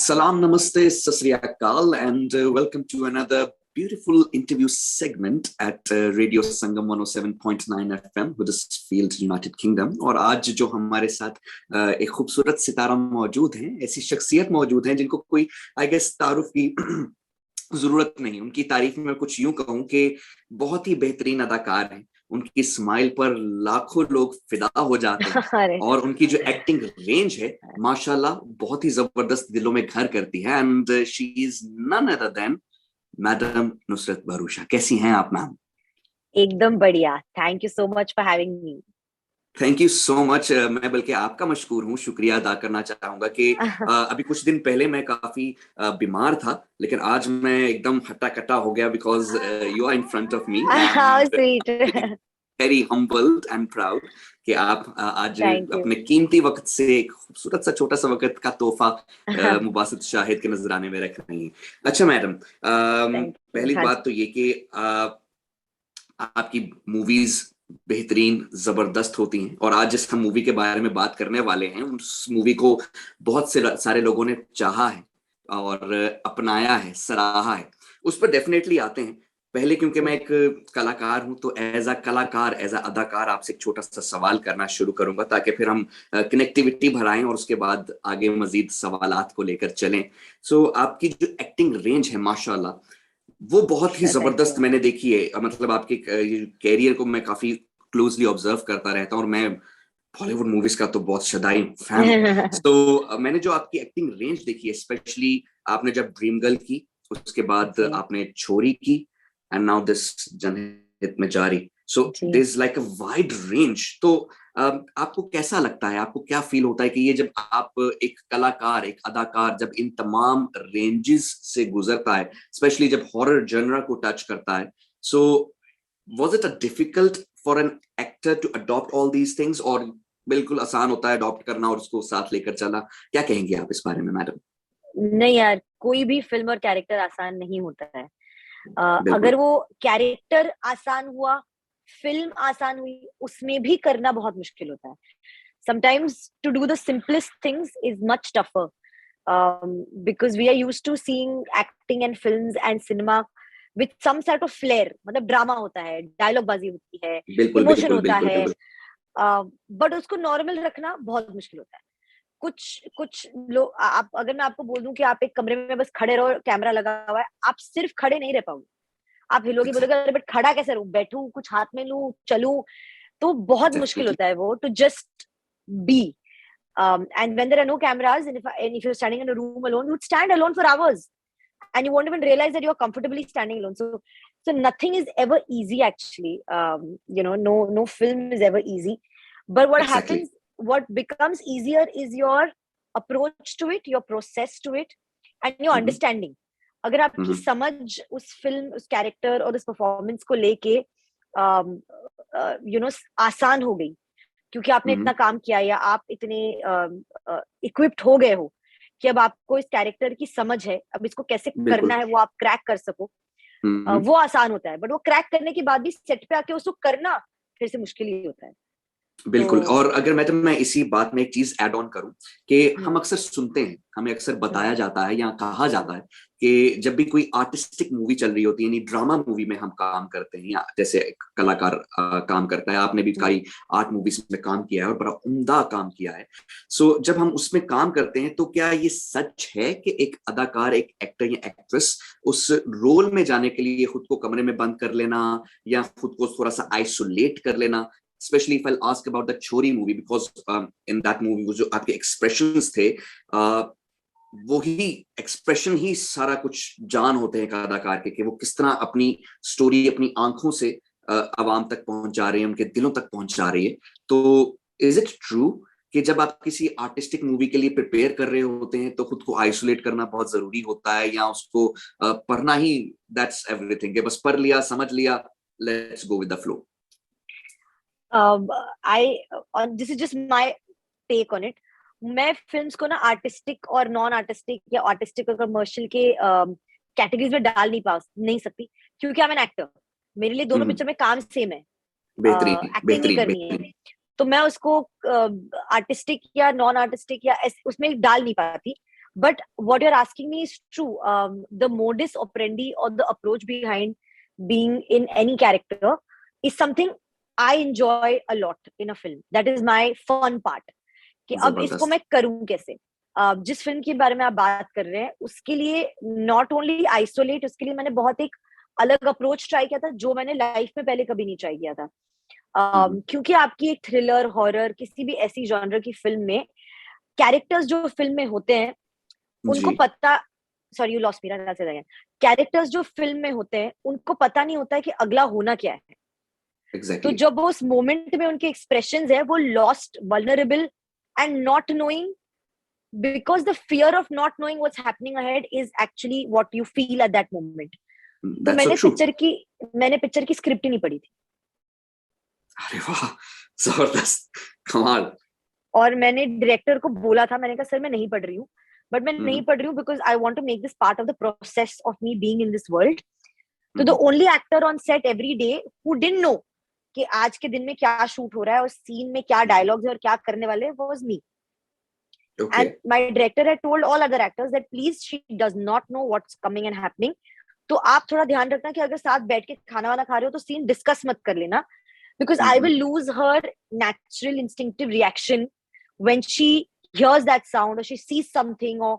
Salam, namaste, sasriyakal, and welcome to another beautiful interview segment at Radio Sangam 107.9 FM Huddersfield, United Kingdom. और आज जो हमारे साथ एक खूबसूरत सितारा मौजूद हैं, ऐसी शख्सियत मौजूद हैं जिनको कोई आई गेस तारुफ की जरूरत नहीं। उनकी तारीफ में मैं कुछ यूं कहूं कि बहुत ही बेहतरीन अदाकार हैं। उनकी स्माइल पर लाखों लोग फिदा हो जाते हैं और उनकी जो एक्टिंग रेंज है माशाल्लाह बहुत ही जबरदस्त दिलों में घर करती है। And she is none other than madam Nusrat Bharucha. कैसी हैं आप मैम? एकदम बढ़िया। Thank you so much for having me. Thank you so much. मैं बल्कि आपका मशकूर हूँ, शुक्रिया अदा करना चाहूंगा कि अभी कुछ दिन पहले मैं काफी बीमार था, लेकिन आज मैं एकदम हट्टा कट्टा हो गया because you are in front of me. Very humbled and proud कि आप आज अपने कीमती वक्त से एक खूबसूरत सा छोटा सा वक्त का तोहफा मुबासत शाहिद के नजराने में रख रही हैं। अच्छा मैडम, पहली बात तो ये कि आपकी मूवीज बेहतरीन जबरदस्त होती हैं और आज जिस हम मूवी के बारे में बात करने वाले हैं उस मूवी को बहुत से सारे लोगों ने चाहा है और अपनाया है, सराहा है। उस पर डेफिनेटली आते हैं। पहले क्योंकि मैं एक कलाकार हूं तो एज अ कलाकार, एज अ अदाकार आपसे एक छोटा सा सवाल करना शुरू करूंगा ताकि फिर हम कनेक्टिविटी बढ़ाएं और उसके बाद आगे मजीद सवालात को लेकर चलें। सो आपकी जो एक्टिंग रेंज है माशाल्लाह वो बहुत ही जबरदस्त मैंने देखी है। मतलब आपके कैरियर को मैं काफी क्लोजली ऑब्जर्व करता रहता हूँ और मैं बॉलीवुड मूवीज का तो बहुत शदाई फैन हूँ। तो मैंने जो आपकी एक्टिंग रेंज देखी है, स्पेशली आपने जब ड्रीम गर्ल की, उसके बाद आपने छोरी की, एंड नाउ दिस जनहित में जारी। So there is like a wide range. तो आपको कैसा लगता है, आपको क्या फील होता है कि ये जब आप एक कलाकार, एक अदाकार जब इन तमाम रेंजेस से गुजरता है, स्पेशली जब हॉरर जनरा को टच करता है, so was it a difficult for an actor to adopt all these things, और बिल्कुल आसान होता है अडॉप्ट करना और उसको साथ लेकर चलना? क्या कहेंगे आप इस बारे में मैडम? नहीं यार, कोई भी फिल्म और कैरेक्टर आसान नहीं होता है। अगर वो कैरेक्टर आसान हुआ, फिल्म आसान हुई, उसमें भी करना बहुत मुश्किल होता है। Sometimes to do the simplest things is much tougher, because we are used to seeing acting and films and cinema with some sort of flair. मतलब ड्रामा होता है, डायलॉग बाजी होती है, इमोशन होता है, बट उसको नॉर्मल रखना बहुत मुश्किल होता है। कुछ लोग, आप अगर मैं आपको बोल दूं कि आप एक कमरे में बस खड़े रहो, कैमरा लगा हुआ है, आप सिर्फ खड़े नहीं रह पाओगे, आप हिलोगे, बोलोगे अरे बट खड़ा कैसे रहूं, बैठूं, कुछ हाथ में लूं, चलूं, तो बहुत मुश्किल होता है वो to just be. And when there are no cameras, and if you're standing in a room alone, you'd stand alone for hours and you won't even realize that you're comfortably standing alone. So nothing is ever easy actually. No film is ever easy, but what happens, what becomes easier is your approach to it, your process to it, and your understanding. अगर आपकी समझ उस film, उस character और उस performance को लेके आसान हो गई, क्योंकि आपने इतना काम किया या आप इतने इक्विप्ड हो गए हो कि अब आपको इस कैरेक्टर की समझ है, अब इसको कैसे करना है वो आप क्रैक कर सको, वो आसान होता है। बट वो क्रैक करने के बाद भी सेट पे आके उसको करना फिर से मुश्किल ही होता है। बिल्कुल। और अगर मैं इसी बात में एक चीज ऐड ऑन करूं कि हम अक्सर सुनते हैं, हमें अक्सर बताया जाता है या कहा जाता है कि जब भी कोई आर्टिस्टिक मूवी चल रही होती है, यानी ड्रामा मूवी में हम काम करते हैं या जैसे एक कलाकार काम करता है, आपने भी कई आर्ट मूवीज में काम किया है और बड़ा उम्दा काम किया है। सो जब हम उसमें काम करते हैं तो क्या ये सच है कि एक अदाकार, एक एक्टर या एक्ट्रेस उस रोल में जाने के लिए खुद को कमरे में बंद कर लेना या खुद को थोड़ा सा आइसोलेट कर लेना? Especially if I'll ask about the Chori movie, because in that movie वो जो आपके expressions थे, वो ही expression ही सारा कुछ जान होते हैं एक अदाकार के, कि वो किस तरह अपनी स्टोरी अपनी आंखों से आवाम तक पहुंचा रहे हैं, उनके दिलों तक पहुंचा रही है। तो is it true कि जब आप किसी आर्टिस्टिक मूवी के लिए प्रिपेयर कर रहे होते हैं तो खुद को आइसोलेट करना बहुत जरूरी होता है, या उसको पढ़ना ही that's everything, कि बस पढ़ लिया, समझ लिया, let's go with the flow? This is just my take on it. मैं फिल्म्स को ना आर्टिस्टिक और नॉन आर्टिस्टिक या आर्टिस्टिक और कमर्शियल के कैटेगरीज में डाल नहीं सकती, क्योंकि आई एम एन एक्टर। मेरे लिए दोनों पिक्चर में काम सेम है, एक्टिंग नहीं करनी है, तो मैं उसको आर्टिस्टिक या नॉन आर्टिस्टिक या उसमें डाल नहीं पाती। But what you're asking me is true. The modus operandi or the approach behind being in any character is something I enjoy a lot in a film. That is my fun part. कि अब इसको मैं करूं कैसे. जिस film के बारे में आप बात कर रहे हैं उसके लिए नॉट ओनली आइसोलेट, उसके लिए मैंने बहुत एक अलग अप्रोच ट्राई किया था जो मैंने लाइफ में पहले कभी नहीं ट्राई किया था. क्योंकि आपकी एक थ्रिलर, हॉरर, किसी भी ऐसी जॉनर की फिल्म में कैरेक्टर्स जो फिल्म में होते हैं उनको पता, sorry you lost me, characters जो फिल्म में होते हैं उनको पता नहीं होता है कि अगला होना क्या है. Exactly. तो जब वो उस मोमेंट में उनके एक्सप्रेशंस है वो lost, vulnerable and not knowing, because the fear of not knowing what's happening ahead is actually what you feel at that moment. तो मैंने पिक्चर की स्क्रिप्ट ही नहीं पढ़ी थी. अरे वाह, जबरदस्त, कमाल. और मैंने डायरेक्टर को बोला था, मैंने कहा सर मैं नहीं पढ़ रही हूँ, बट मैं नहीं पढ़ रही हूँ because I want to make this part of the process of me being in this world. तो the only actor on set every day who didn't know कि आज के दिन में क्या शूट हो रहा है और सीन में क्या डायलॉग्स है और क्या करने वाले was me. Okay. And my director had told all other actors that please, she does not know what's coming and happening. तो आप थोड़ा ध्यान रखना कि अगर साथ बैठ के खाना वाना खा रहे हो तो सीन डिस्कस मत कर लेना, because I will lose her natural instinctive reaction when she hears that sound or she sees something or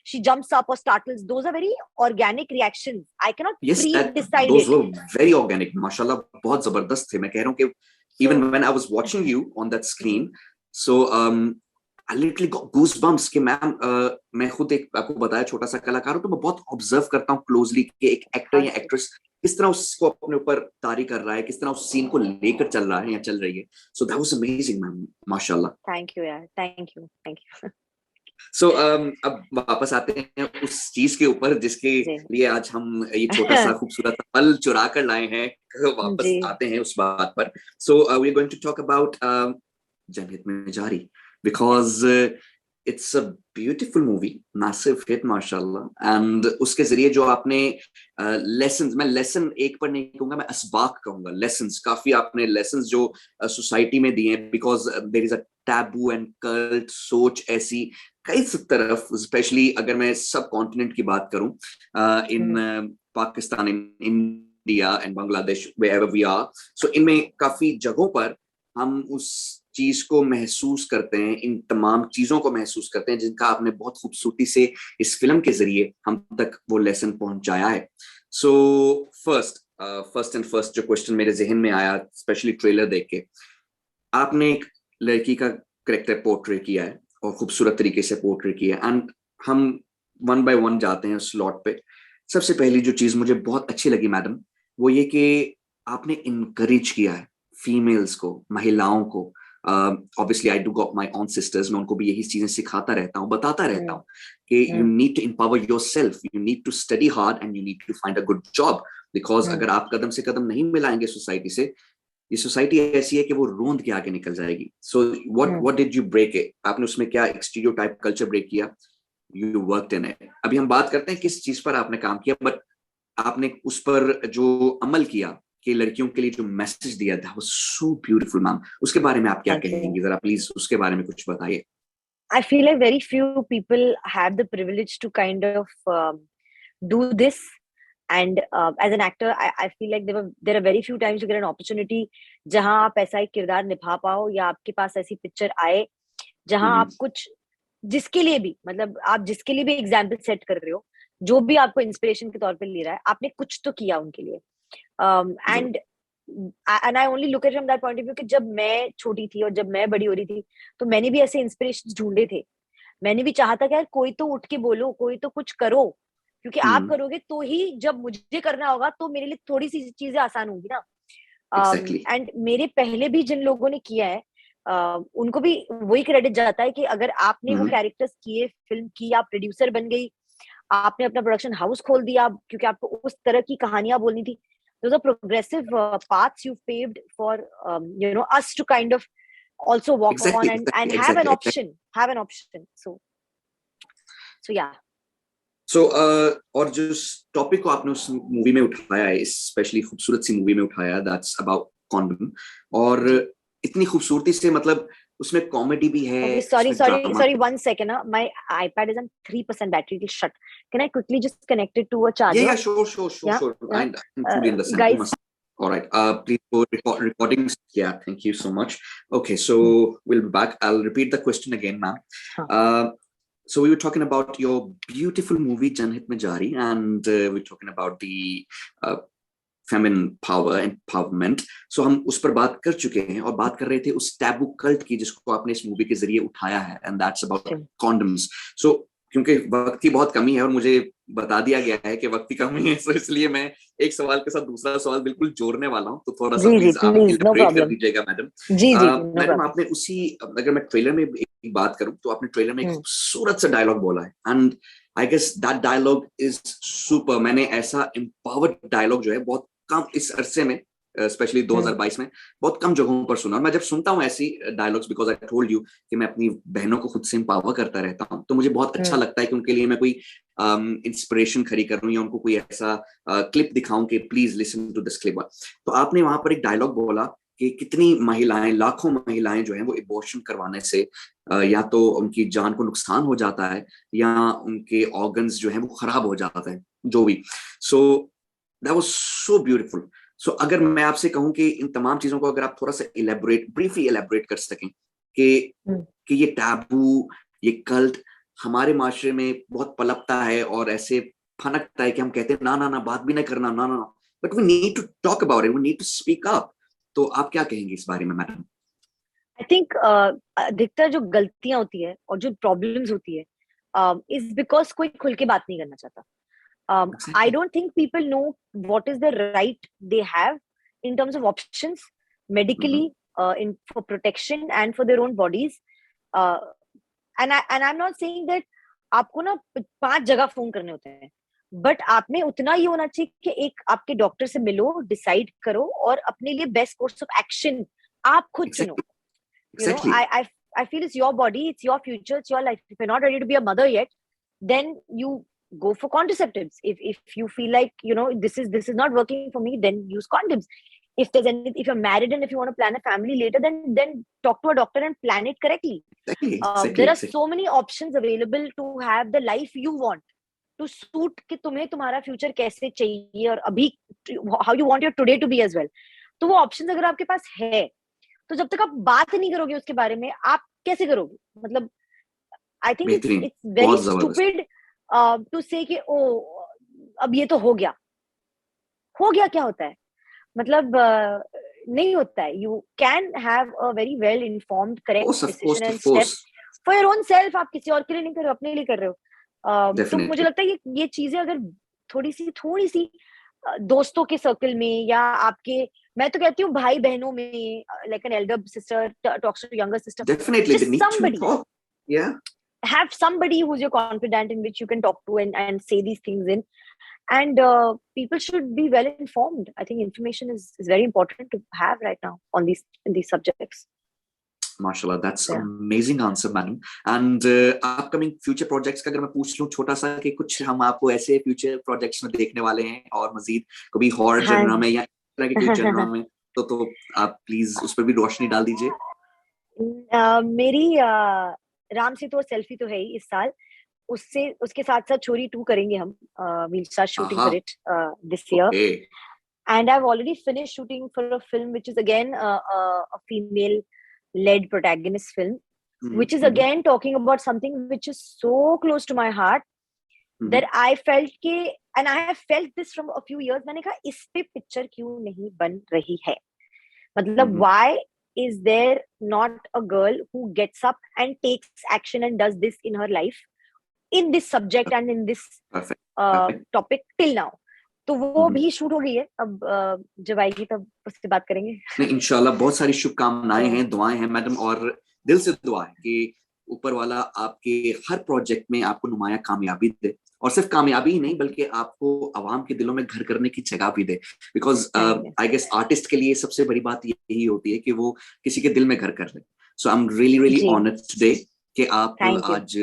she jumps up or startles. Those are very organic reactions. I cannot pre-decide those it. were very organic. माशाल्लाह बहुत जबरदस्त थे. मैं कह रहा हूँ कि even when I was watching you on that screen, so I literally got goosebumps कि मैम मैं खुद एक आपको बताया छोटा सा कलाकार हूँ तो मैं बहुत ऑब्जर्व करता हूँ क्लोजली कि एक एक्टर या एक्ट्रेस किस तरह उसको अपने ऊपर तारी कर रहा है, किस तरह उस सीन को लेकर चल रहा है या चल रही है. सो दैट वाज अमेजिंग मैम, माशाल्लाह. थैंक यू यार, थैंक यू. सो अब वापस आते हैं उस चीज के ऊपर जिसके लिए आज हम ये छोटा सा खूबसूरत पल चुरा कर लाए हैं. वापस आते हैं उस बात पर. So we are going to talk about जनहित में जारी, because it's a beautiful movie, massive hit माशाल्लाह. and उसके जरिए जो आपने lessons, मैं lesson एक पर नहीं कहूँगा, मैं असबाक कहूँगा, lessons काफी आपने lessons जो society में दिए हैं, because there is a taboo and cult सोच ऐसी कई तरफ, especially अगर मैं सब continent की बात करूँ, in Pakistan, in India and Bangladesh, wherever we are, so इनमें काफी जगहों पर हम उस चीज को महसूस करते हैं, इन तमाम चीजों को महसूस करते हैं जिनका आपने बहुत खूबसूरती से इस फिल्म के जरिए हम तक वो लेसन पहुंचाया है. सो फर्स्ट एंड फर्स्ट जो क्वेश्चन मेरे जहन में आया, स्पेशली ट्रेलर देख के, आपने एक लड़की का कैरेक्टर पोर्ट्रे किया है और खूबसूरत तरीके से पोर्ट्रे किया है, एंड हम वन बाय वन जाते हैं उस स्लॉट पे. सबसे पहली जो चीज मुझे बहुत अच्छी लगी मैडम, वो ये कि आपने इनकरेज किया है फीमेल्स को, महिलाओं को. Obviously I do got my own sisters, मैं उनको भी यही चीजें सिखाता रहता हूँ, बताता रहता हूँ कि you need to empower yourself, you need to study hard and you need to find a good job, because अगर आप कदम से कदम नहीं मिलाएंगे सोसाइटी से, ये सोसाइटी ऐसी है कि वो रोंद के आगे निकल जाएगी. So what did you break it? आपने उसमें क्या stereotype culture break किया? You worked in it. अभी हम बात करते हैं किस चीज पर आपने काम किया, बट आपने उस पर जो अमल किया कि लड़कियों के लिए जो मैसेज दिया था, वो सो ब्यूटीफुल मैम. उसके बारे में आप क्या कहेंगी, जरा प्लीज उसके बारे में कुछ बताइए. I feel like very few people have the privilege to kind of do this, and as an actor I feel like there are very few times you get an opportunity जहां आप ऐसा एक किरदार निभा पाओ या आपके पास ऐसी पिक्चर आए जहां आप कुछ, जिसके लिए भी, मतलब आप जिसके लिए भी एग्जाम्पल सेट कर रहे हो, जो भी आपको इंस्पिरेशन के तौर पे ले रहा है, आपने कुछ तो किया उनके लिए. and I only look at it from that point of view कि जब मैं छोटी थी और जब मैं बड़ी हो रही थी तो मैंने भी ऐसे इंस्पिरेशन ढूंढे थे. मैंने भी चाहा था कि यार कोई तो उठ के बोलो, कोई तो कुछ करो, क्योंकि आप करोगे तो ही जब मुझे करना होगा तो मेरे लिए थोड़ी सी चीजें आसान होंगी ना. एंड मेरे पहले भी जिन लोगों ने किया है उनको भी वही क्रेडिट जाता है कि अगर आपने वो कैरेक्टर्स किए, फिल्म की, आप प्रोड्यूसर बन गई, आपने अपना प्रोडक्शन हाउस खोल दिया क्योंकि आपको उस तरह की कहानियां बोलनी थी. Those are progressive paths you've paved for us to kind of also walk on and have an option. So yeah. So और जो टॉपिक को आपने उस मूवी में उठाया है, स्पेशली खूबसूरत सी मूवी में उठाया, that's about condom, और इतनी खूबसूरती से, मतलब उसमें कॉमेडी भी है, Okay, sorry, उसमें sorry, drama. sorry. 1 second. My iPad is on 3% battery. It'll shut. Can I quickly just connect it to a charger? Yeah, sure. Yeah. I truly understand. You Guys. must. All right. Please go recording. Yeah, thank you so much. Okay, so we'll be back. I'll repeat the question again, ma'am. So we were talking about your beautiful movie Janhit Mein Jari, and we're talking about the feminine power, empowerment. So हम उस पर बात कर चुके हैं और बात कर रहे थे उस टैबू कल्ट की जिसको आपने इस मूवी के जरिए उठाया है, एंड दैट्स अबाउट कॉन्डम्स। सो क्योंकि वक्त की बहुत कमी है और मुझे बता दिया गया है कि वक्त की कमी है, so इसलिए मैं एक सवाल के साथ दूसरा सवाल बिल्कुल जोड़ने वाला हूँ, तो थोड़ा सा प्लीज आप इलैबोरेट कर दीजिएगा मैडम। मैडम आपने उसी, अगर मैं ट्रेलर में एक बात करूं तो आपने ट्रेलर में एक खूबसूरत सा डायलॉग बोला है, and I guess that dialogue is super. मैंने ऐसा एम्पावर्ड डायलॉग जो है बहुत कम इस अरसे में, स्पेशली 2022 में बहुत कम जगहों पर सुना। और मैं जब सुनता हूँ ऐसी dialogues, because I told you कि मैं अपनी बहनों को खुद से एम्पावर करता रहता हूँ, तो मुझे बहुत अच्छा लगता है कि उनके लिए मैं कोई इंस्पिरेशन खड़ी करूं या उनको कोई ऐसा क्लिप दिखाऊं कि please listen to this clip. तो आपने वहां पर एक डायलॉग बोला कि कितनी महिलाएं, लाखों महिलाएं जो हैं वो एबॉर्शन करवाने से या तो उनकी जान को नुकसान हो जाता है या उनके ऑर्गन्स जो हैं वो खराब हो जाते हैं, जो भी। So that was so beautiful. So अगर मैं आपसे कहूं कि इन तमाम चीजों को अगर आप थोड़ा सा ब्रीफली इलेबोरेट कर सकें कि ये टैबू, ये कल्ट हमारे माशरे में बहुत पलपता है और ऐसे फनकता है कि हम कहते हैं ना ना ना, बात भी ना करना, ना ना, but we need to talk about it, we need to speak up. तो आप क्या कहेंगे इस बारे में मैडम? आई थिंक अधिकतर जो गलतियां होती है और जो प्रॉब्लम्स होती है इज बिकॉज कोई खुल के बात नहीं करना चाहता। I don't think people know what is the right they have in terms of options medically, for protection and for their own bodies. And I'm not saying that आपको ना 5 जगह फोन करने होते हैं, बट आप में उतना ही होना चाहिए कि एक आपके डॉक्टर से मिलो, डिसाइड करो और अपने लिए बेस्ट कोर्स ऑफ एक्शन आप खुद चुनो। You know, I feel it's your body, it's your future, it's your life. If you're not ready to be a mother yet, then you go for contraceptives. If you feel like, you know, this is not working for me, then use condoms. If you're married and if you want to plan a family later, then talk to a doctor and plan it correctly. There are so many options available to have the life you want, to suit कि तुम्हें तुम्हारा future कैसे चाहिए और अभी how you want your today to be as well. तो वो options अगर आपके पास है, तो जब तक आप बात नहीं करोगे उसके बारे में, आप कैसे करोगे? मतलब I think it's very stupid to say कि ओ अब ये तो हो गया क्या होता है? मतलब नहीं होता है। You can have a very well informed correct decision and step for your own self. आप किसी और के लिए नहीं कर रहे हो, अपने लिए कर रहे हो। तो मुझे लगता है ये चीजें अगर थोड़ी सी दोस्तों के सर्कल में या आपके, मैं तो कहती हूँ भाई बहनों में, like an elder sister talks to younger sister, definitely just somebody to talk. Yeah, have somebody who's your confidant in which you can talk to and say these things in, and people should be well informed. I think information is very important to have right now on these subjects. Mashallah, that's amazing answer, madam. And upcoming future projects का अगर मैं पूछ लूं छोटा सा कि कुछ हम आपको ऐसे future projects में देखने वाले हैं और मजीद कभी हॉरर जनरा में या तरह के कोई जनरा में, तो आप प्लीज उस पर भी रोशनी डाल दीजिए। मेरी राम सेतु और सेल्फी तो है ही इस साल, उसके साथ साथ छोरी 2 करेंगे हम। we'll start shooting for it this year. And I've already finished shooting for a film which is again a female led protagonist film, which is again talking about something which is so close to my heart that I felt कि, and I have felt this from a few years, मैंने कहा इस पे picture क्यों नहीं बन रही है? मतलब why is there not a girl who gets up and takes action and does this in her life in this subject and in this topic till now? तो वो भी शूट हो गई है, अब जब आएगी तब उससे बात करेंगे। नहीं, इंशाल्लाह। बहुत सारी शुभकामनाएं हैं, दुआएं हैं मैडम, और दिल से दुआ है कि ऊपर वाला आपके हर प्रोजेक्ट में आपको नुमाया कामयाबी दे, और सिर्फ कामयाबी ही नहीं बल्कि आपको आवाम के दिलों में घर करने की जगह भी दे। बिकॉज आई गेस आर्टिस्ट के लिए सबसे बड़ी बात यही होती है कि वो किसी के दिल में घर कर ले। So I am really honoured today कि आप आज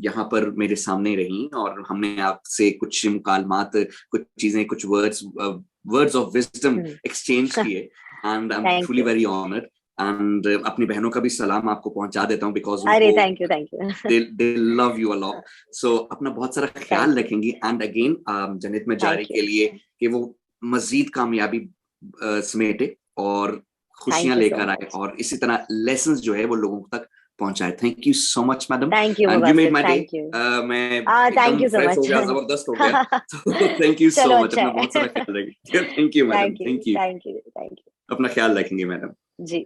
यहाँ पर मेरे सामने रही और हमने आपसे कुछ मुकालमात, कुछ चीजें, कुछ वर्ड्स ऑफ विजडम एक्सचेंज किए, and I am truly very honoured. And अपनी बहनों का भी सलाम आपको पहुंचा देता हूँ, बिकॉज अरे thank you they love you a lot. So अपना बहुत सारा ख्याल रखेंगी, एंड अगेन जन्नत में जारी के लिए कि वो मजीद कामयाबी समेटे और खुशियां लेकर आए, और इसी तरह लेसन्स जो है वो लोगों तक पहुंचाए। Thank you so much madam, thank you and you made my day. Thank you. मैं थैंक एकदम यू सो फ्रेश हो मच। गया, जबरदस्त हो गया। तो थैंक यू चलो सो मच, अच्छा अपना है। बहुत सारा ख्याल रखेंगे। Thank you madam, thank you thank you. Thank you thank you. अपना ख्याल रखेंगे मैडम। जी।